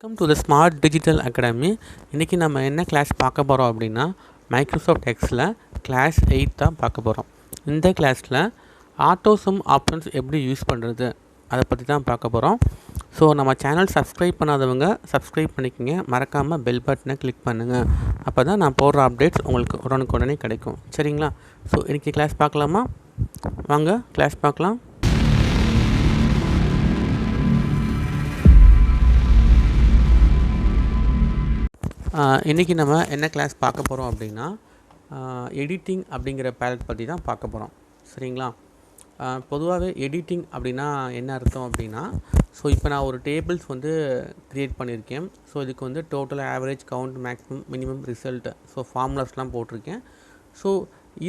Welcome to the smart digital academy. இன்றைக்கி நம்ம என்ன கிளாஸ் பார்க்க போகிறோம் அப்படின்னா, மைக்ரோசாஃப்ட் எக்ஸில் கிளாஸ் 8 தான் பார்க்க போகிறோம். இந்த கிளாஸில் ஆட்டோசம் ஆப்ஷன்ஸ் எப்படி யூஸ் பண்ணுறது அதை பற்றி தான் பார்க்க போகிறோம். ஸோ நம்ம சேனல் சப்ஸ்கிரைப் பண்ணாதவங்க சப்ஸ்கிரைப் பண்ணிக்கோங்க, மறக்காமல் பெல் பட்டனை கிளிக் பண்ணுங்கள். அப்போ தான் நான் போடுற அப்டேட்ஸ் உங்களுக்கு உடனுக்குடனே கிடைக்கும். சரிங்களா? ஸோ இன்றைக்கி கிளாஸ் பார்க்கலாமா? வாங்க கிளாஸ் பார்க்கலாம். இன்றைக்கி நம்ம என்ன கிளாஸ் பார்க்க போகிறோம் அப்படின்னா, எடிட்டிங் அப்படிங்கிற பேலட் பற்றி தான் பார்க்க போகிறோம். சரிங்களா? பொதுவாகவே எடிட்டிங் அப்படின்னா என்ன அர்த்தம் அப்படின்னா, ஸோ இப்போ நான் ஒரு டேபிள்ஸ் வந்து க்ரியேட் பண்ணியிருக்கேன். ஸோ இதுக்கு வந்து total, average, count, maximum, minimum, result, so ஃபார்முலாஸ்லாம் போட்டிருக்கேன். ஸோ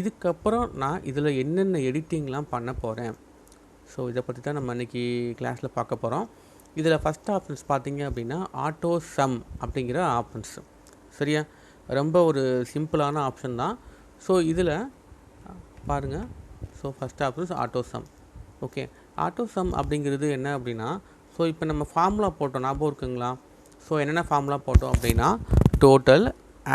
இதுக்கப்புறம் நான் இதில் என்னென்ன எடிட்டிங்லாம் பண்ண போகிறேன், ஸோ இதை பற்றி தான் நம்ம இன்றைக்கி கிளாஸில் பார்க்க போகிறோம். இதில் ஃபஸ்ட் ஆப்ஷன்ஸ் பார்த்திங்க அப்படின்னா ஆட்டோ சம் அப்படிங்கிற ஆப்ஷன்ஸ். சரியா? ரொம்ப ஒரு சிம்பிளான ஆப்ஷன் தான். ஸோ இதில் பாருங்கள். So first options auto sum. Okay, auto sum அப்படிங்கிறது என்ன அப்படின்னா, ஸோ இப்போ நம்ம ஃபார்முலா போட்டோம், ஞாபகம் இருக்குங்களா? ஸோ என்னென்ன ஃபார்முலா போட்டோம் அப்படின்னா, total,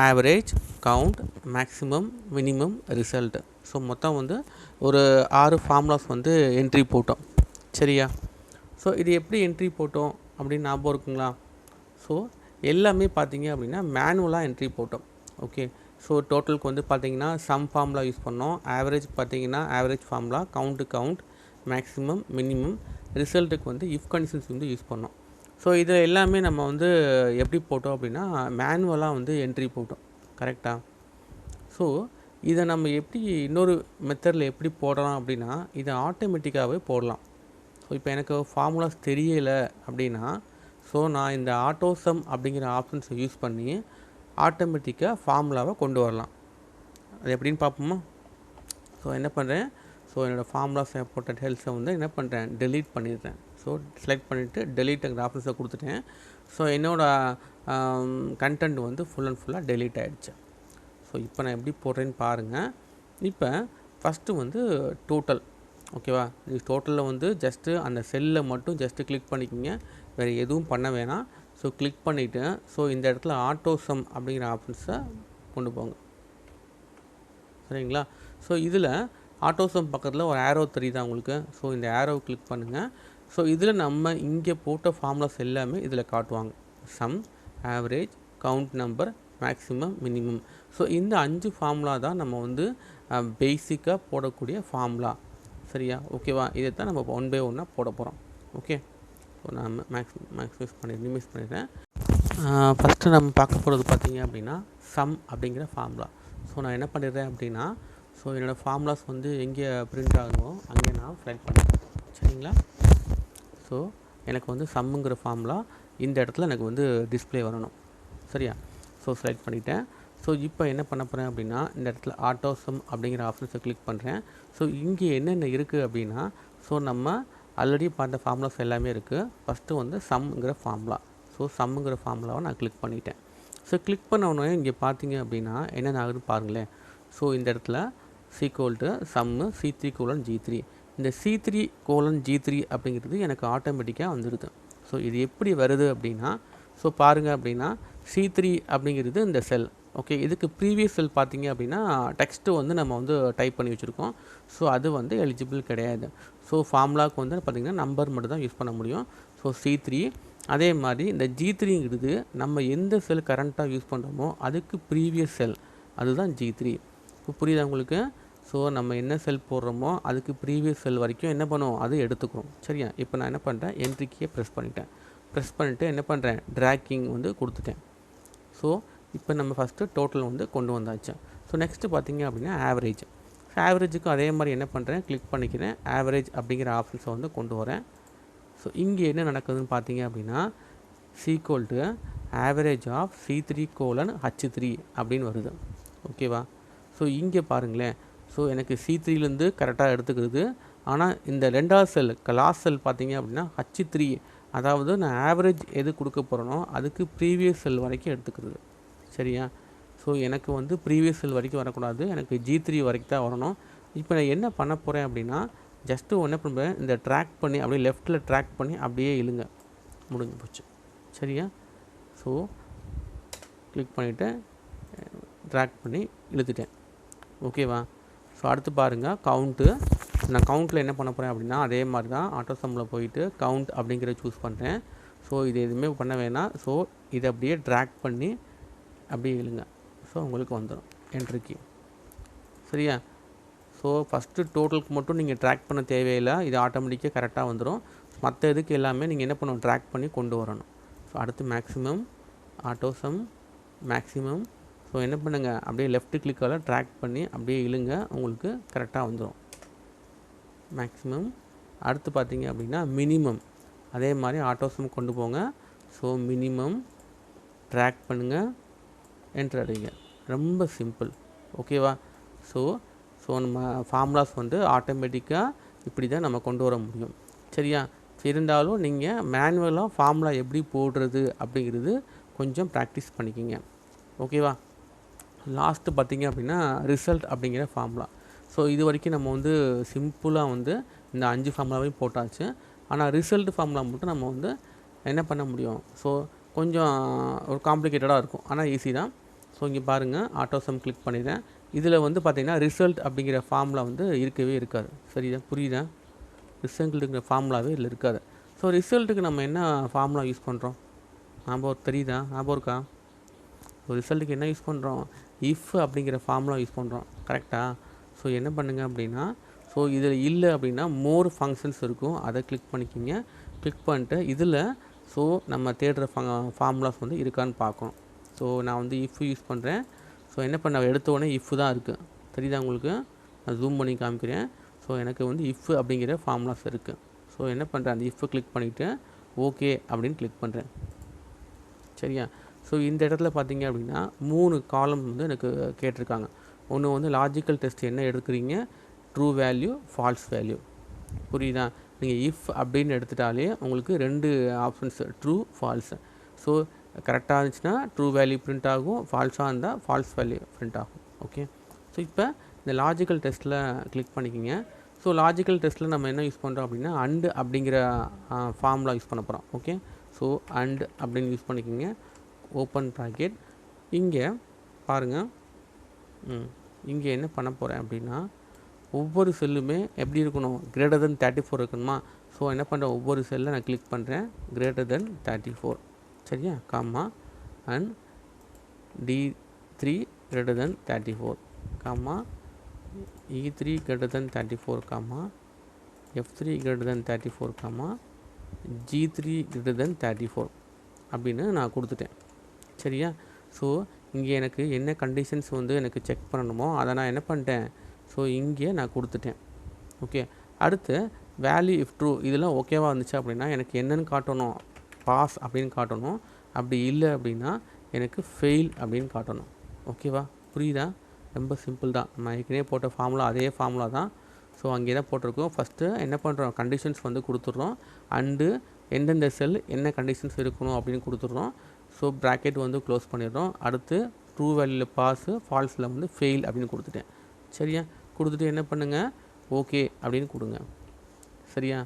average, count, maximum, minimum, result. So மொத்தம் வந்து ஒரு 6 ஃபார்முலாஸ் வந்து என்ட்ரி போட்டோம். சரியா? ஸோ இது எப்படி என்ட்ரி போட்டோம் அப்படின்னு ஞாபகம் இருக்குங்களா? ஸோ எல்லாமே பார்த்தீங்க அப்படின்னா மேனுவலாக என்ட்ரி போட்டோம். ஓகே, ஸோ டோட்டலுக்கு வந்து பார்த்தீங்கன்னா சம் ஃபார்முலா யூஸ் பண்ணோம், ஆவரேஜ் பார்த்தீங்கன்னா average formula, count, maximum, minimum, ரிசல்ட்டுக்கு வந்து இஃப் கண்டிஷன்ஸ் வந்து யூஸ் பண்ணோம். ஸோ இதில் எல்லாமே நம்ம வந்து எப்படி போட்டோம் அப்படின்னா மேனுவலாக வந்து என்ட்ரி போட்டோம். கரெக்டாக? ஸோ இதை நம்ம எப்படி இன்னொரு மெத்தடில் எப்படி போடலாம் அப்படின்னா, இதை ஆட்டோமேட்டிக்காகவே போடலாம். ஸோ இப்போ எனக்கு ஃபார்முலாஸ் தெரியலை அப்படின்னா, ஸோ நான் இந்த ஆட்டோசம் அப்படிங்கிற ஆப்ஷன்ஸை யூஸ் பண்ணி ஆட்டோமேட்டிக்காக ஃபார்முலாவை கொண்டு வரலாம். அது எப்படின்னு பார்ப்போமா? ஸோ என்ன பண்ணுறேன், ஸோ என்னோடய ஃபார்முலாஸ் போட்ட டெல்ஸை வந்து என்ன பண்ணுறேன், டெலீட் பண்ணிடுறேன். ஸோ செலக்ட் பண்ணிவிட்டு டெலீட்டுங்கிற ஆப்ஷன்ஸை கொடுத்துட்டேன். ஸோ என்னோடய கண்டென்ட் வந்து ஃபுல் அண்ட் ஃபுல்லாக டெலீட் ஆகிடுச்சு. ஸோ இப்போ நான் எப்படி போடுறேன்னு பாருங்கள். இப்போ ஃபஸ்ட்டு வந்து டோட்டல். ஓகேவா? இது டோட்டலில் வந்து ஜஸ்ட்டு அந்த செல்லில் மட்டும் ஜஸ்ட்டு கிளிக் பண்ணிக்கிங்க, வேறு எதுவும் பண்ண வேணாம். ஸோ கிளிக் பண்ணிவிட்டு ஸோ இந்த இடத்துல ஆட்டோசம் அப்படிங்கிற ஆப்ஷன்ஸை கொண்டு போங்க. சரிங்களா? ஸோ இதில் ஆட்டோசம் பக்கத்தில் ஒரு ஆரோ தெரியுதா உங்களுக்கு? ஸோ இந்த ஆரோவை கிளிக் பண்ணுங்கள். ஸோ இதில் நம்ம இங்கே போட்ட ஃபார்முலாஸ் எல்லாமே இதில் காட்டுவாங்க. Sum, average, count number, maximum, minimum. So இந்த 5 ஃபார்முலா தான் நம்ம வந்து பேசிக்காக போடக்கூடிய ஃபார்முலா. சரியா? ஓகேவா? இதை தான் நம்ம ஒன் பை ஒன்னாக போட போகிறோம். ஓகே, ஸோ நான் மினிமைஸ் பண்ணிடுறேன். ஃபஸ்ட்டு நம்ம பார்க்க போகிறது பார்த்திங்க அப்படின்னா சம் அப்படிங்கிற ஃபார்முலா. ஸோ நான் என்ன பண்ணிடுறேன் அப்படின்னா, ஸோ என்னோடய ஃபார்முலாஸ் வந்து எங்கே பிரிண்ட் ஆகுமோ அங்கே நான் செலக்ட் பண்ணிடுறேன். சரிங்களா? ஸோ எனக்கு வந்து சம்முங்கிற ஃபார்முலா இந்த இடத்துல எனக்கு வந்து டிஸ்பிளே வரணும். சரியா? ஸோ செலக்ட் பண்ணிவிட்டேன். ஸோ இப்போ என்ன பண்ண போகிறேன் அப்படின்னா, இந்த இடத்துல ஆட்டோசம் அப்படிங்கிற ஆப்ஷன்ஸை கிளிக் பண்ணுறேன். ஸோ இங்கே என்னென்ன இருக்குது அப்படின்னா, ஸோ நம்ம ஆல்ரெடி பார்த்த ஃபார்முலாஸ் எல்லாமே இருக்குது. ஃபஸ்ட்டு வந்து சம்ங்கிற ஃபார்முலா. ஸோ சம்முங்கிற ஃபார்முலாவை நான் கிளிக் பண்ணிட்டேன். ஸோ கிளிக் பண்ண உடனே இங்கே பார்த்தீங்க அப்படின்னா என்னென்ன ஆகுதுன்னு பாருங்களேன். ஸோ இந்த இடத்துல சீக்வல்ட்டு சம்மு C3:G3. இந்த C3:G3 அப்படிங்கிறது எனக்கு ஆட்டோமேட்டிக்காக வந்துடுது. ஸோ இது எப்படி வருது அப்படின்னா, ஸோ பாருங்கள் அப்படின்னா C3 அப்படிங்கிறது இந்த செல். ஓகே, இதுக்கு ப்ரீவியஸ் செல் பார்த்திங்க அப்படின்னா டெக்ஸ்ட்டு வந்து நம்ம வந்து டைப் பண்ணி வச்சுருக்கோம். ஸோ அது வந்து எலிஜிபிள் கிடையாது. ஸோ ஃபார்முலாவுக்கு வந்து பார்த்திங்கன்னா நம்பர் மட்டும் தான் யூஸ் பண்ண முடியும். So C3. அதே மாதிரி இந்த G3ங்கிறது நம்ம எந்த செல் கரண்ட்டாக யூஸ் பண்ணுறோமோ அதுக்கு ப்ரீவியஸ் செல், அதுதான் G3. இப்போ புரியுதா உங்களுக்கு? ஸோ நம்ம என்ன செல் போடுறோமோ அதுக்கு ப்ரீவியஸ் செல் வரைக்கும் என்ன பண்ணுவோம், அது எடுத்துக்கிறோம். சரியா? இப்போ நான் என்ன பண்ணுறேன், என்ட்ரிக்கே ப்ரெஸ் பண்ணிவிட்டு என்ன பண்ணுறேன், ட்ராக்கிங் வந்து கொடுத்துட்டேன். ஸோ இப்போ நம்ம ஃபஸ்ட்டு டோட்டல் வந்து கொண்டு வந்தாச்சு. ஸோ நெக்ஸ்ட்டு பார்த்திங்க அப்படின்னா ஆவரேஜ். ஆவரேஜுக்கும் அதே மாதிரி என்ன பண்ணுறேன், கிளிக் பண்ணிக்கிறேன். ஆவரேஜ் அப்படிங்கிற ஆப்ஷன்ஸை வந்து கொண்டு வரேன். ஸோ இங்கே என்ன நடக்குதுன்னு பார்த்தீங்க அப்படின்னா, ஈக்குவல்ட்டு ஆவரேஜ் ஆஃப் C3:H3 அப்படின்னு வருது. ஓகேவா? ஸோ இங்கே பாருங்களேன். ஸோ எனக்கு C3லேருந்து கரெக்டாக எடுத்துக்கிறது. ஆனால் இந்த 2வது செல், லாஸ்ட் செல் பார்த்தீங்க அப்படின்னா H3, அதாவது நான் ஆவரேஜ் எது கொடுக்க போகிறேனோ அதுக்கு ப்ரீவியஸ் செல் வரைக்கும் எடுத்துக்கிறது. சரியா? ஸோ எனக்கு வந்து ப்ரீவியஸ் செல் வரைக்கும் வரக்கூடாது, எனக்கு G3 வரைக்கும் தான் வரணும். இப்போ நான் என்ன பண்ண போகிறேன் அப்படின்னா, ஜஸ்ட்டு என்ன பண்ணுறேன், இந்த ட்ராக் பண்ணி அப்படியே லெஃப்ட்டில் ட்ராக் பண்ணி அப்படியே இழுங்க, முடிஞ்சு போச்சு. சரியா? ஸோ கிளிக் பண்ணிவிட்டு ட்ராக் பண்ணி இழுத்துட்டேன். ஓகேவா? ஸோ அடுத்து பாருங்கள் கவுண்ட்டு. நான் கவுண்ட்டில் என்ன பண்ண போகிறேன் அப்படின்னா அதே மாதிரி தான் ஆட்டோ சம்மில் போயிட்டு கவுண்ட் அப்படிங்கிறத சூஸ் பண்ணுறேன். ஸோ இது எதுவுமே பண்ண வேணாம். ஸோ இதை அப்படியே ட்ராக் பண்ணி அப்படியே இழுங்க. ஸோ உங்களுக்கு வந்துடும் என்ட்ரி கீ. சரியா? ஸோ ஃபஸ்ட்டு டோட்டலுக்கு மட்டும் நீங்கள் ட்ராக் பண்ண தேவையில்லை. இது ஆட்டோமேட்டிக்காக கரெக்டாக வந்துடும். மற்ற இதுக்கு எல்லாமே நீங்கள் என்ன பண்ணணும், ட்ராக் பண்ணி கொண்டு வரணும். ஸோ அடுத்து maximum, auto sum, maximum. So என்ன பண்ணுங்கள், அப்படியே லெஃப்ட் கிளிக்கால் ட்ராக் பண்ணி அப்படியே இழுங்க, உங்களுக்கு கரெக்டாக வந்துடும் மேக்ஸிமம். அடுத்து பார்த்தீங்க அப்படின்னா மினிமம், அதே மாதிரி ஆட்டோ சம் கொண்டு போங்க. ஸோ மினிமம் ட்ராக் பண்ணுங்கள், என்ட்ரு அடிங்க. ரொம்ப சிம்பிள். ஓகேவா? ஸோ நம்ம ஃபார்முலாஸ் வந்து ஆட்டோமேட்டிக்காக இப்படி தான் நம்ம கொண்டு வர முடியும். சரியா? இருந்தாலும் நீங்கள் மேனுவலாக ஃபார்முலா எப்படி போடுறது அப்படிங்கிறது கொஞ்சம் ப்ராக்டிஸ் பண்ணிக்கிங்க. ஓகேவா? லாஸ்ட்டு பார்த்திங்க அப்படின்னா ரிசல்ட் அப்படிங்கிற ஃபார்முலா. ஸோ இது வரைக்கும் நம்ம வந்து சிம்பிளாக வந்து இந்த 5 ஃபார்முலாவையும் போட்டாச்சு. ஆனால் ரிசல்ட் ஃபார்முலா மட்டும் நம்ம வந்து என்ன பண்ண முடியும், ஸோ கொஞ்சம் ஒரு காம்ப்ளிகேட்டடாக இருக்கும். ஆனால் ஈஸி தான். ஸோ இங்கே பாருங்கள், ஆட்டோ சம் கிளிக் பண்ணிடுறேன். இதில் வந்து பார்த்திங்கன்னா ரிசல்ட் அப்படிங்கிற ஃபார்முலா வந்து இருக்கவே இருக்காது. சரியா? புரியுதா? ரிசல்ட்டுங்கிற ஃபார்முலாவே இதில் இருக்காது. ஸோ ரிசல்ட்டுக்கு நம்ம என்ன ஃபார்முலா யூஸ் பண்ணுறோம், ஞாபகம் தெரியுதா? ஞாபகம் இருக்கா? ஸோ ரிசல்ட்டுக்கு என்ன யூஸ் பண்ணுறோம், இஃப் அப்படிங்கிற ஃபார்முலா யூஸ் பண்ணுறோம். கரெக்டாக? ஸோ என்ன பண்ணுங்கள் அப்படின்னா, ஸோ இதில் இல்லை அப்படின்னா மோர் ஃபங்க்ஷன்ஸ் இருக்கும், அதை கிளிக் பண்ணிக்கிங்க. கிளிக் பண்ணிட்டு இதில் ஸோ நம்ம தேடுற ஃபார்முலாஸ் வந்து இருக்கான்னு பார்க்கணும். ஸோ நான் வந்து இஃப் யூஸ் பண்ணுறேன். ஸோ என்ன பண்ண எடுத்தோடனே இஃப் தான் இருக்குது. தெரியுதா உங்களுக்கு? நான் ஜூம் பண்ணி காமிக்கிறேன். ஸோ எனக்கு வந்து இஃப் அப்படிங்கிற ஃபார்முலாஸ் இருக்குது. ஸோ என்ன பண்ணுறேன், அந்த இஃப் கிளிக் பண்ணிவிட்டு ஓகே அப்படின்னு கிளிக் பண்ணுறேன். சரியா? ஸோ இந்த இடத்துல பார்த்தீங்க அப்படின்னா 3 காலம் வந்து எனக்கு கேட்டிருக்காங்க. ஒன்று வந்து லாஜிக்கல் டெஸ்ட் என்ன எடுக்கிறீங்க, ட்ரூ வேல்யூ, ஃபால்ஸ் வேல்யூ. புரியுதா? நீங்கள் இஃப் அப்படின்னு எடுத்துட்டாலே உங்களுக்கு 2 ஆப்ஷன்ஸ், ட்ரூ, ஃபால்ஸ். ஸோ கரெக்டாக இருந்துச்சுன்னா ட்ரூ வேல்யூ பிரிண்ட் ஆகும், ஃபால்ஸாக இருந்தால் ஃபால்ஸ் வேல்யூ பிரிண்ட் ஆகும். ஓகே. ஸோ இப்போ இந்த லாஜிக்கல் டெஸ்ட்டில் கிளிக் பண்ணிக்கிங்க. ஸோ லாஜிக்கல் டெஸ்ட்டில் நம்ம என்ன யூஸ் பண்ணுறோம் அப்படின்னா அண்ட் அப்படிங்கிற ஃபார்முலா யூஸ் பண்ண போகிறோம். ஓகே. ஸோ அண்ட் அப்படின்னு யூஸ் பண்ணிக்கிங்க. Open bracket. இங்கே பாருங்கள், இங்கே என்ன பண்ண போகிறேன் அப்படின்னா ஒவ்வொரு செல்லுமே எப்படி இருக்கணும், கிரேட்டர் தென் 34 இருக்கணுமா. ஸோ என்ன பண்ணுறேன், ஒவ்வொரு செல்லை நான் கிளிக் பண்ணுறேன், கிரேட்டர் தென் 34. சரியா? Comma and D3 greater than 34, comma E3 greater than 34, comma F3 greater than 34, comma G3 greater than 34 அப்படின்னு நான் கொடுத்துட்டேன். சரியா? ஸோ இங்கே எனக்கு என்ன கண்டிஷன்ஸ் வந்து எனக்கு செக் பண்ணணுமோ அதை நான் என்ன பண்ணிட்டேன், ஸோ இங்கே நான் கொடுத்துட்டேன். ஓகே. அடுத்து வேல்யூ இஃப் ட்ரூ இதெல்லாம் ஓகேவாக இருந்துச்சு அப்படின்னா எனக்கு என்னென்னு காட்டணும், பாஸ் அப்படின்னு காட்டணும். அப்படி இல்லை அப்படின்னா எனக்கு ஃபெயில் அப்படின்னு காட்டணும். ஓகேவா? புரியுதா? ரொம்ப சிம்பிள் தான். நம்ம ஏற்கனவே போட்ட ஃபார்முலா அதே ஃபார்முலா தான். ஸோ அங்கே தான் போட்டிருக்கோம். ஃபஸ்ட்டு என்ன பண்ணுறோம், கண்டிஷன்ஸ் வந்து கொடுத்துட்றோம். அண்டு எந்தெந்த செல் என்ன கண்டிஷன்ஸ் இருக்கணும் அப்படின்னு கொடுத்துட்றோம். ஸோ ப்ராக்கெட் வந்து க்ளோஸ் பண்ணிடுறோம். அடுத்து ட்ரூ வேல்யூவில் பாஸு, ஃபால்ஸில் வந்து ஃபெயில் அப்படின்னு கொடுத்துட்டேன். சரியா? கொடுத்துட்டு என்ன பண்ணுங்கள், ஓகே அப்படின்னு கொடுங்க. சரியா?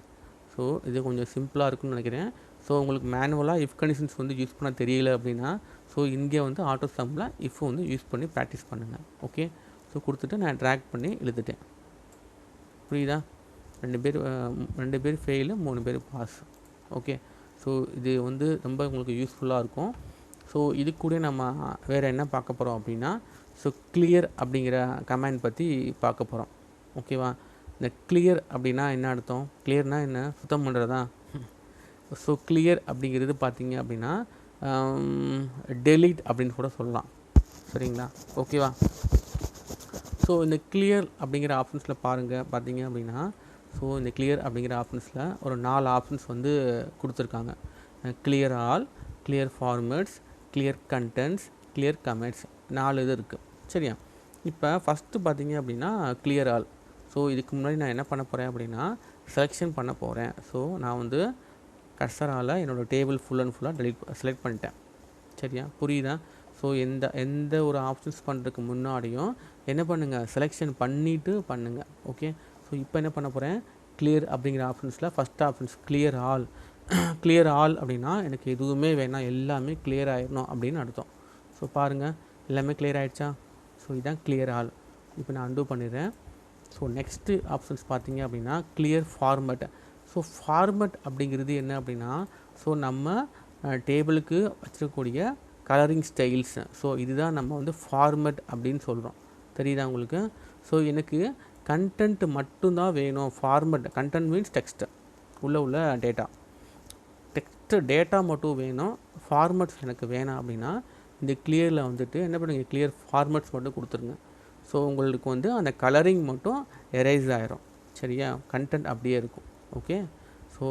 ஸோ இது கொஞ்சம் சிம்பிளாக இருக்குன்னு நினைக்கிறேன். ஸோ உங்களுக்கு மேனுவலாக இஃப் கண்டிஷன்ஸ் வந்து யூஸ் பண்ண தெரியல அப்படின்னா ஸோ இங்கே வந்து ஆட்டோ சம்மில் இஃப் வந்து யூஸ் பண்ணி ப்ராக்டிஸ் பண்ணுங்கள். ஓகே. ஸோ கொடுத்துட்டு நான் ட்ராக் பண்ணி இழுத்துட்டேன். புரியுதா? 2 பேர் ஃபெயிலு, 3 பேர் பாஸ். ஓகே. ஸோ இது வந்து ரொம்ப உங்களுக்கு யூஸ்ஃபுல்லாக இருக்கும். ஸோ இது கூட நம்ம வேறு என்ன பார்க்க போகிறோம் அப்படின்னா ஸோ கிளியர் அப்படிங்கிற கமாண்ட் பற்றி பார்க்க போகிறோம். ஓகேவா? இந்த கிளியர் அப்படின்னா என்ன அர்த்தம், கிளியர்னால் என்ன, சுத்தம் பண்ணுறதா. ஸோ கிளியர் அப்படிங்கிறது பார்த்தீங்க அப்படின்னா டெலீட் அப்படின்னு கூட சொல்லலாம். சரிங்களா? ஓகேவா? ஸோ இந்த கிளியர் அப்படிங்கிற ஆப்ஷன்ஸில் பார்த்தீங்க அப்படின்னா ஸோ இந்த கிளியர் அப்படிங்கிற ஆப்ஷன்ஸில் ஒரு 4 ஆப்ஷன்ஸ் வந்து கொடுத்துருக்காங்க. Clear all, clear formats, clear contents, clear comments, 4 இது இருக்குது. சரியா? இப்போ ஃபஸ்ட்டு பார்த்தீங்க அப்படின்னா கிளியர் ஆல். ஸோ இதுக்கு முன்னாடி நான் என்ன பண்ண போகிறேன் அப்படின்னா செலெக்ஷன் பண்ண போகிறேன். ஸோ நான் வந்து கர்சரால் என்னோடய டேபிள் ஃபுல் அண்ட் ஃபுல்லாக செலக்ட் பண்ணிட்டேன். சரியா? புரியுதா? ஸோ எந்த ஒரு ஆப்ஷன்ஸ் பண்ணுறதுக்கு முன்னாடியும் என்ன பண்ணுங்கள், செலெக்ஷன் பண்ணிவிட்டு பண்ணுங்கள். ஓகே. ஸோ இப்போ என்ன பண்ண போகிறேன், கிளியர் அப்படிங்கிற ஆப்ஷன்ஸில் first options clear all. Clear all அப்படின்னா எனக்கு எதுவுமே வேணாம், எல்லாமே கிளியர் ஆயிடணும் அப்படின்னு அர்த்தம். ஸோ பாருங்கள், எல்லாமே கிளியர் ஆகிடுச்சா? ஸோ இதுதான் கிளியர் ஆல். இப்போ நான் அன்டூ பண்ணிடுறேன். ஸோ நெக்ஸ்ட்டு ஆப்ஷன்ஸ் பார்த்தீங்க அப்படின்னா கிளியர் ஃபார்மட். ஸோ ஃபார்மட் அப்படிங்கிறது என்ன அப்படின்னா, ஸோ நம்ம டேபிளுக்கு வச்சுருக்கக்கூடிய கலரிங் ஸ்டைல்ஸ். ஸோ இதுதான் நம்ம வந்து ஃபார்மட் அப்படின்னு சொல்கிறோம். தெரியுதா உங்களுக்கு? ஸோ எனக்கு கண்டென்ட் மட்டும்தான் வேணும். ஃபார்மட், கண்டென்ட் மீன்ஸ் டெக்ஸ்ட்டு, உள்ள டேட்டா, டெக்ஸ்ட்டு டேட்டா மட்டும் வேணும், ஃபார்மட்ஸ் எனக்கு வேணாம் அப்படின்னா இந்த கிளியரில் வந்துட்டு என்ன பண்ணுங்க, கிளியர் ஃபார்மட்ஸ் மட்டும் கொடுத்துருங்க. ஸோ உங்களுக்கு வந்து அந்த கலரிங் மட்டும் எரேஸ் ஆகிரும். சரியா? கண்டென்ட் அப்படியே இருக்கும். ஓகே, ஸோ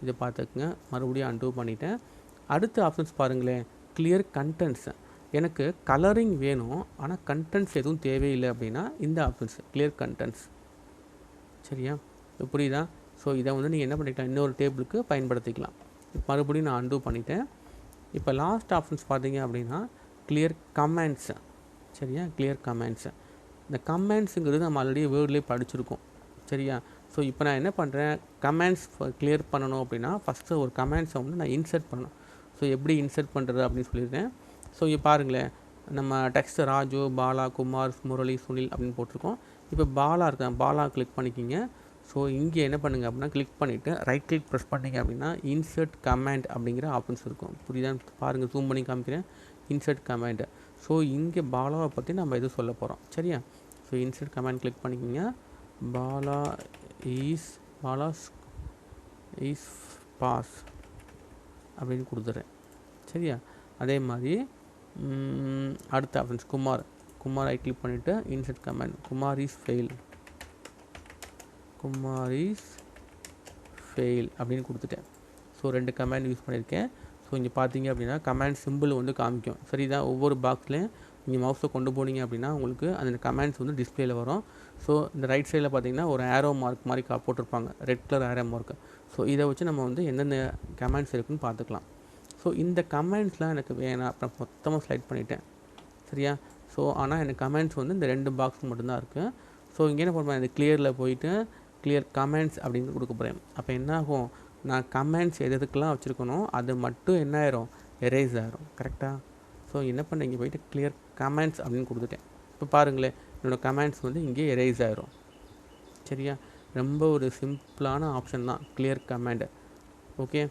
இதை பார்த்துக்குங்க. மறுபடியும் அன்டூ பண்ணிவிட்டேன். அடுத்த ஆப்ஷன்ஸ் பாருங்களேன், கிளியர் கண்டென்ட்ஸ். எனக்கு கலரிங் வேணும் ஆனால் கண்டென்ட்ஸ் எதுவும் தேவையில்லை அப்படின்னா இந்த ஆப்ஷன்ஸ் கிளியர் கண்டென்ட்ஸ். சரியா? புரியுதா? ஸோ இதை வந்து நீங்கள் என்ன பண்ணிக்கலாம், இன்னொரு டேபிளுக்கு பயன்படுத்திக்கலாம். மறுபடியும் நான் அன்டூ பண்ணிட்டேன். இப்போ லாஸ்ட் ஆப்ஷன்ஸ் பார்த்தீங்க அப்படின்னா கிளியர் கமெண்ட்ஸ். சரியா? Clear comments. இந்த கமெண்ட்ஸுங்கிறது நம்ம ஆல்ரெடி வேர்ட்லேயே படிச்சிருக்கோம். சரியா? ஸோ இப்போ நான் என்ன பண்ணுறேன், கமெண்ட்ஸ் கிளியர் பண்ணணும் அப்படின்னா ஃபஸ்ட்டு ஒரு கமெண்ட்ஸை வந்து நான் இன்சர்ட் பண்ணணும். ஸோ எப்படி இன்சர்ட் பண்ணுறது அப்படின்னு சொல்லியிருக்கேன். ஸோ இங்கே பாருங்களேன், நம்ம டெக்ஸ்ட் ராஜு, பாலா, குமார், முரளி, சுனில் அப்படின்னு போட்டிருக்கோம். இப்போ பாலா இருக்கேன், பாலா கிளிக் பண்ணிக்கிங்க. ஸோ இங்கே என்ன பண்ணுங்கள் அப்படின்னா கிளிக் பண்ணிவிட்டு ரைட் கிளிக் ப்ரெஸ் பண்ணிங்க அப்படின்னா இன்சர்ட் கமெண்ட் அப்படிங்கிற ஆப்ஷன்ஸ் இருக்கும். புரியுதா? பாருங்கள், ஜூம் பண்ணி காமிக்கிறேன். Insert comment. ஸோ இங்கே பாலாவை பற்றி நம்ம எதுவும் சொல்ல போகிறோம். சரியா? ஸோ இன்சர்ட் கமெண்ட் கிளிக் பண்ணிக்கிங்க. பாலா இஸ் பாஸ் அப்படின்னு கொடுத்துட்றேன். சரியா? அதே மாதிரி அடுத்த ஆப்ஷன்ஸ் குமார் ஐ கிளிக் பண்ணிவிட்டு insert comment Kumar is fail அப்படின்னு கொடுத்துட்டேன். ஸோ 2 கமெண்ட் யூஸ் பண்ணியிருக்கேன். ஸோ இங்கே பார்த்தீங்க அப்படின்னா கமெண்ட் சிம்பிள் வந்து காமிக்கும். சரிதான்? ஒவ்வொரு பாக்ஸ்லேயும் நீங்கள் மவுஸை கொண்டு போனீங்க அப்படின்னா உங்களுக்கு அந்த கமெண்ட்ஸ் வந்து டிஸ்பிளேயில் வரும். ஸோ இந்த ரைட் சைடில் பார்த்தீங்கன்னா ஒரு ஆரோ மார்க் மாதிரி போட்டிருப்பாங்க, red colour arrow mark. So இதை வச்சு நம்ம வந்து எந்தெந்த கமெண்ட்ஸ் இருக்குதுன்னு பார்த்துக்கலாம். ஸோ இந்த கமெண்ட்ஸ்லாம் எனக்கு வேணாம், அப்புறம் மொத்தமாக ஸ்லைட் பண்ணிட்டேன். சரியா? ஸோ ஆனால் எனக்கு கமெண்ட்ஸ் வந்து இந்த 2 பாக்ஸ் மட்டும்தான் இருக்குது. ஸோ இங்கே என்ன பண்ணுவேன், இந்த கிளியரில் போயிட்டு கிளியர் கமெண்ட்ஸ் அப்படின்னு கொடுக்க போகிறேன். அப்போ என்ன ஆகும், நான் கமெண்ட்ஸ் எதுக்கெல்லாம் வச்சுருக்கணும் அது மட்டும் என்ன ஆயிரும், எரேஸ் ஆகிரும். கரெக்டாக? ஸோ என்ன பண்ண, இங்கே போயிட்டு கிளியர் கமெண்ட்ஸ் அப்படின்னு கொடுத்துட்டேன். இப்போ பாருங்களேன், என்னோடய கமெண்ட்ஸ் வந்து இங்கே எரேஸ் ஆகிரும். சரியா? ரொம்ப ஒரு சிம்பிளான ஆப்ஷன் தான் கிளியர் கமெண்ட். ஓகே,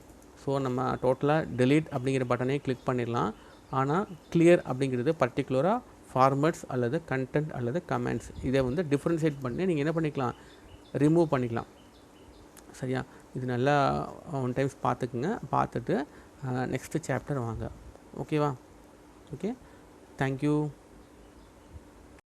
ஸோ நம்ம டோட்டலாக டெலீட் அப்படிங்கிற பட்டனே கிளிக் பண்ணிடலாம். ஆனால் கிளியர் அப்படிங்கிறது பர்டிகுலராக ஃபார்மட்ஸ் அல்லது கண்டென்ட் அல்லது கமெண்ட்ஸ், இதை வந்து டிஃப்ரென்ஷியேட் பண்ணி நீங்கள் என்ன பண்ணிக்கலாம், ரிமூவ் பண்ணிக்கலாம். சரியா? இது நல்லா ஒன் டைம்ஸ் பார்த்துக்குங்க. பார்த்துட்டு நெக்ஸ்ட்டு சாப்டர் வாங்க. ஓகேவா? Okay, thank you.